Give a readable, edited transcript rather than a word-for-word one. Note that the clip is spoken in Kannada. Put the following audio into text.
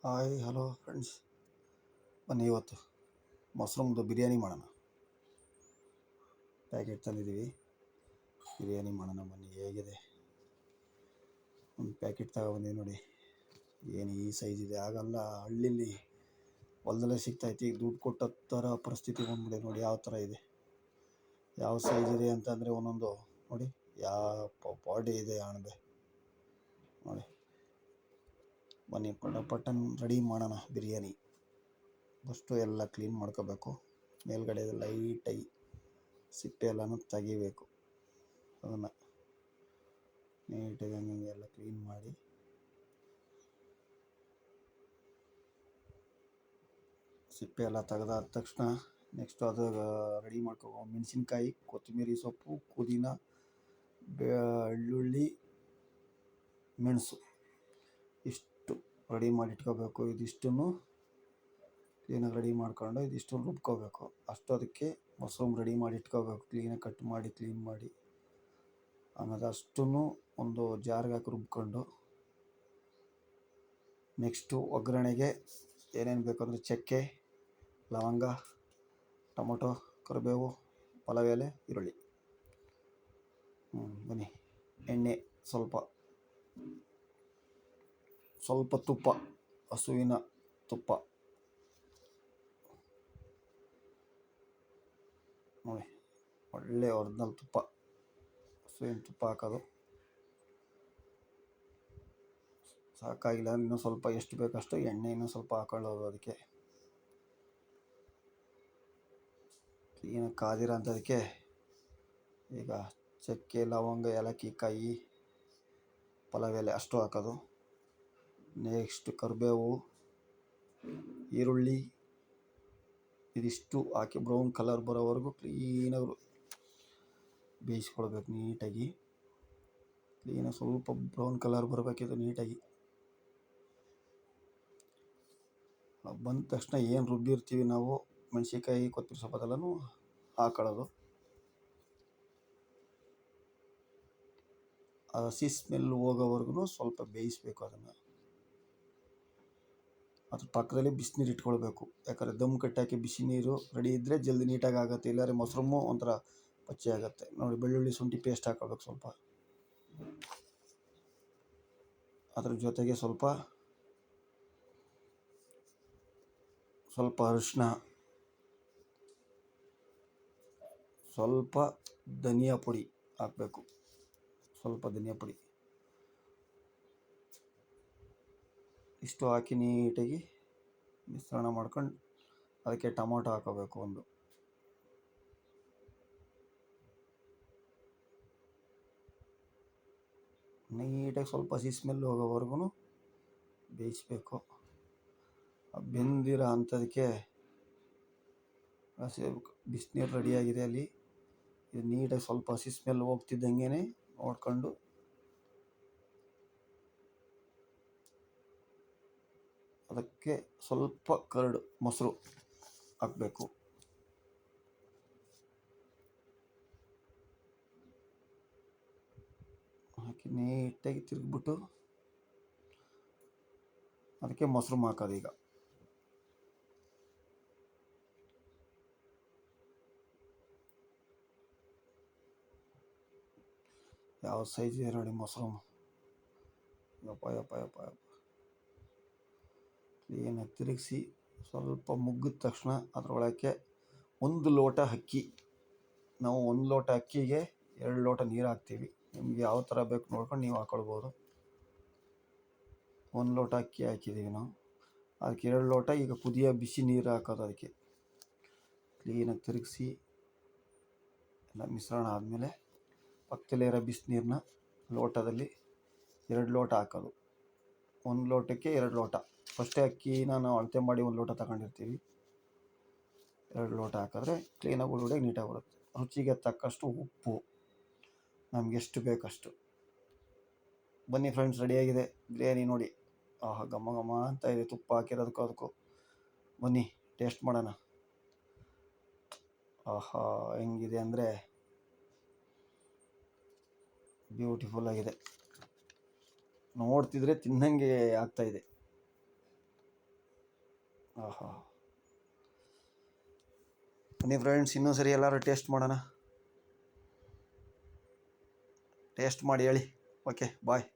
ಹಾಯ್ ಹಲೋ ಫ್ರೆಂಡ್ಸ್, ಬನ್ನಿ ಇವತ್ತು ಮಶ್ರೂಮ್ದು ಬಿರಿಯಾನಿ ಮಾಡೋಣ. ಪ್ಯಾಕೆಟ್ ತಂದಿದ್ದೀವಿ, ಬಿರಿಯಾನಿ ಮಾಡೋಣ ಬನ್ನಿ. ಹೇಗಿದೆ ಒಂದು ಪ್ಯಾಕೆಟ್ ತಗೊಬಂದಿದ್ದೀವಿ ನೋಡಿ. ಏನು ಈ ಸೈಜ್ ಇದೆ, ಆಗಲ್ಲ. ಹಳ್ಳಿಲಿ ಹೊಲದಲ್ಲೇ ಸಿಗ್ತಾಯಿತ್ತು, ಈಗ ದುಡ್ಡು ಕೊಟ್ಟ ಥರ ಪರಿಸ್ಥಿತಿ ಬಂದ್ಬಿಡಿ. ನೋಡಿ ಯಾವ ಥರ ಇದೆ, ಯಾವ ಸೈಜ್ ಇದೆ ಅಂತಂದರೆ ಒಂದೊಂದು ನೋಡಿ, ಯಾವ ಬಾಡಿ ಇದೆ ಅಣಬೆ ನೋಡಿ. ಬನ್ನಿ ಪಟನ್ ರೆಡಿ ಮಾಡೋಣ ಬಿರಿಯಾನಿ. ಫಸ್ಟು ಎಲ್ಲ ಕ್ಲೀನ್ ಮಾಡ್ಕೋಬೇಕು. ಮೇಲ್ಗಡೆ ಲೈಟಾಗಿ ಸಿಪ್ಪೆ ಎಲ್ಲನೂ ತೆಗಿಬೇಕು. ಅದನ್ನು ನೀಟಾಗಿ ಹಂಗೆ ಎಲ್ಲ ಕ್ಲೀನ್ ಮಾಡಿ ಸಿಪ್ಪೆ ಎಲ್ಲ ತೆಗೆದಾದ ತಕ್ಷಣ ನೆಕ್ಸ್ಟು ಅದು ರೆಡಿ ಮಾಡ್ಕೋ. ಮೆಣಸಿನ್ಕಾಯಿ, ಕೊತ್ತಂಬರಿ ಸೊಪ್ಪು, ಪುದೀನ, ಬೆಳ್ಳುಳ್ಳಿ, ಮೆಣಸು ಇಷ್ಟು ರೆಡಿ ಮಾಡಿ ಇಟ್ಕೋಬೇಕು. ಇದಿಷ್ಟನ್ನು ಕ್ಲೀನಾಗಿ ರೆಡಿ ಮಾಡ್ಕೊಂಡು ಇದಿಷ್ಟು ರುಬ್ಕೋಬೇಕು. ಅದಕ್ಕೆ ಮಶ್ರೂಮ್ ರೆಡಿ ಮಾಡಿ ಇಟ್ಕೋಬೇಕು. ಕ್ಲೀನಾಗಿ ಕಟ್ ಮಾಡಿ ಕ್ಲೀನ್ ಮಾಡಿ ಆಮೇಲೆ ಅಷ್ಟನ್ನು ಒಂದು ಜಾರ್ಗೆ ಹಾಕಿ ರುಬ್ಕೊಂಡು, ನೆಕ್ಸ್ಟು ಒಗ್ಗರಣೆಗೆ ಏನೇನು ಬೇಕಂದರೆ ಚಕ್ಕೆ, ಲವಂಗ, ಟೊಮೊಟೊ, ಕರಿಬೇವು, ಪಲಾವ್ ಎಲೆ, ಈರುಳ್ಳಿ. ಬನ್ನಿ. ಎಣ್ಣೆ, ಸ್ವಲ್ಪ ತುಪ್ಪ, ಹಸುವಿನ ತುಪ್ಪ ನೋಡಿ, ಒಳ್ಳೆ ಒರಿಜಿನಲ್ ತುಪ್ಪ, ಹಸುವಿನ ತುಪ್ಪ ಹಾಕೋದು. ಸಾಕಾಗಿಲ್ಲ, ಇನ್ನೂ ಸ್ವಲ್ಪ ಎಷ್ಟು ಬೇಕಷ್ಟು ಎಣ್ಣೆ ಇನ್ನೂ ಸ್ವಲ್ಪ ಹಾಕೊಳ್ಳೋದು. ಅದಕ್ಕೆ ಕ್ಲೀನಾಗಿ ಕಾದಿರೋ ಅಂಥದಕ್ಕೆ ಈಗ ಚಕ್ಕೆ, ಲವಂಗ, ಏಲಕ್ಕಿ ಕಾಯಿ, ಪಲಾವ್ ಎಲೆ ಅಷ್ಟು ಹಾಕೋದು. ನೆಕ್ಸ್ಟ್ ಕರಿಬೇವು, ಈರುಳ್ಳಿ ಇದಿಷ್ಟು ಹಾಕಿ ಬ್ರೌನ್ ಕಲರ್ ಬರೋವರೆಗೂ ಕ್ಲೀನಾಗಿ ಬೇಯಿಸ್ಕೊಳ್ಬೇಕು. ನೀಟಾಗಿ ಕ್ಲೀನಾಗಿ ಸ್ವಲ್ಪ ಬ್ರೌನ್ ಕಲರ್ ಬರಬೇಕಿದು ನೀಟಾಗಿ. ಬಂದ ತಕ್ಷಣ ಏನು ರುಬ್ಬಿರ್ತೀವಿ ನಾವು, ಮೆಣಸಿನ್ಕಾಯಿ, ಕೊತ್ತಂಬರಿ ಸೊಪ್ಪು ಅದೆಲ್ಲನೂ ಹಾಕೊಳ್ಳೋದು. ಹಸಿ ಸ್ಮೆಲ್ ಹೋಗೋವರೆಗೂ ಸ್ವಲ್ಪ ಬೇಯಿಸ್ಬೇಕು ಅದನ್ನು. ಅದ್ರ ಪಕ್ಕದಲ್ಲಿ ಬಿಸಿನೀರು ಇಟ್ಕೊಳ್ಬೇಕು. ಯಾಕಂದರೆ ದಮ್ ಕಟ್ಟಾಕಿ ಬಿಸಿ ನೀರು ರೆಡಿ ಇದ್ದರೆ ಜಲ್ದಿ ನೀಟಾಗಿ ಆಗುತ್ತೆ. ಇಲ್ಲಾಂದರೆ ಮಶ್ರೂಮು ಒಂಥರ ಪಚ್ಚೆ ಆಗುತ್ತೆ ನೋಡಿ. ಬೆಳ್ಳುಳ್ಳಿ ಶುಂಠಿ ಪೇಸ್ಟ್ ಹಾಕೋಬೇಕು ಸ್ವಲ್ಪ. ಅದ್ರ ಜೊತೆಗೆ ಸ್ವಲ್ಪ ಅರಿಶಿನ, ಸ್ವಲ್ಪ ಧನಿಯಾ ಪುಡಿ ಹಾಕಬೇಕು. ಸ್ವಲ್ಪ ಧನಿಯಾ ಪುಡಿ ಇಷ್ಟು ಹಾಕಿ ನೀಟಾಗಿ ಮಿಶ್ರಣ ಮಾಡ್ಕೊಂಡು ಅದಕ್ಕೆ ಟೊಮೊಟೊ ಹಾಕೋಬೇಕು. ಒಂದು ನೀಟಾಗಿ ಸ್ವಲ್ಪ ಹಸಿ ಸ್ಮೆಲ್ ಹೋಗೋವರೆಗೂ ಬೇಯಿಸ್ಬೇಕು. ಬೆಂದಿರೋ ಅಂಥದಕ್ಕೆ ಬಿಸಿನೀರು ರೆಡಿಯಾಗಿದೆ ಅಲ್ಲಿ. ಇದು ನೀಟಾಗಿ ಸ್ವಲ್ಪ ಹಸಿ ಸ್ಮೆಲ್ ಹೋಗ್ತಿದ್ದಂಗೆ ನೋಡ್ಕೊಂಡು ಅದಕ್ಕೆ ಸ್ವಲ್ಪ ಕರ್ಡ್ ಮೊಸರು ಹಾಕಬೇಕು. ಹಾಕಿ ನೀಟಾಗಿ ತಿರುಗಿಬಿಟ್ಟು ಅದಕ್ಕೆ ಮೊಸರು ಹಾಕೋದು. ಈಗ ಯಾವ ಸೈಜ್ ಇದೆ ನೋಡಿ ಮಶ್ರೂಮ್. ಯಪ್ಪ ಕ್ಲೀನಾಗಿ ತಿರುಗಿಸಿ ಸ್ವಲ್ಪ ಮುಗ್ಗಿದ ತಕ್ಷಣ ಅದರೊಳಕ್ಕೆ 1 ಲೋಟ ಅಕ್ಕಿ. ನಾವು 1 ಲೋಟ ಅಕ್ಕಿಗೆ 2 ಲೋಟ ನೀರು ಹಾಕ್ತೀವಿ. ನಿಮ್ಗೆ ಯಾವ ಥರ ಬೇಕು ನೋಡ್ಕೊಂಡು ನೀವು ಹಾಕ್ಕೊಳ್ಬೋದು. 1 ಲೋಟ ಅಕ್ಕಿ ಹಾಕಿದ್ದೀವಿ ನಾವು. ಅದಕ್ಕೆ 2 ಲೋಟ ಈಗ ಕುದಿಯೋ ಬಿಸಿ ನೀರು ಹಾಕೋದು. ಅದಕ್ಕೆ ಕ್ಲೀನಾಗಿ ತಿರುಗಿಸಿ ಎಲ್ಲ ಮಿಶ್ರಣ ಆದಮೇಲೆ ಪಕ್ಕದಲ್ಲಿರೋ ಬಿಸಿನೀರನ್ನ ಲೋಟದಲ್ಲಿ 2 ಲೋಟ ಹಾಕೋದು. 1 ಲೋಟಕ್ಕೆ 2 ಲೋಟ. ಫಸ್ಟೇ ಅಕ್ಕಿನ ನಾವು ಅಳತೆ ಮಾಡಿ 1 ಲೋಟ ತಗೊಂಡಿರ್ತೀವಿ. 2 ಲೋಟ ಹಾಕಿದ್ರೆ ಕ್ಲೀನಾಗಿ ಒಳಗಡೆ ನೀಟಾಗಿ ಬರುತ್ತೆ. ರುಚಿಗೆ ತಕ್ಕಷ್ಟು ಉಪ್ಪು, ನಮ್ಗೆ ಎಷ್ಟು ಬೇಕಷ್ಟು. ಬನ್ನಿ ಫ್ರೆಂಡ್ಸ್, ರೆಡಿಯಾಗಿದೆ ಬಿರಿಯಾನಿ ನೋಡಿ. ಆಹಾ, ಘಮ ಘಮ ಅಂತ ಇದೆ. ತುಪ್ಪ ಹಾಕಿರೋದಕ್ಕೂ ಅದಕ್ಕೂ. ಬನ್ನಿ ಟೇಸ್ಟ್ ಮಾಡೋಣ. ಆಹಾ, ಹೆಂಗಿದೆ ಅಂದರೆ ಬ್ಯೂಟಿಫುಲ್ ಆಗಿದೆ. ನೋಡ್ತಿದ್ರೆ ತಿನ್ನಂಗೆ ಆಗ್ತಾಯಿದೆ. ಆಹಾ, ಬನ್ನಿ ಫ್ರೆಂಡ್ಸ್, ಇನ್ನೊಂದು ಸರಿ ಎಲ್ಲರೂ ಟೇಸ್ಟ್ ಮಾಡೋಣ. ಟೇಸ್ಟ್ ಮಾಡಿ ಹೇಳಿ. ಓಕೆ, ಬಾಯ್.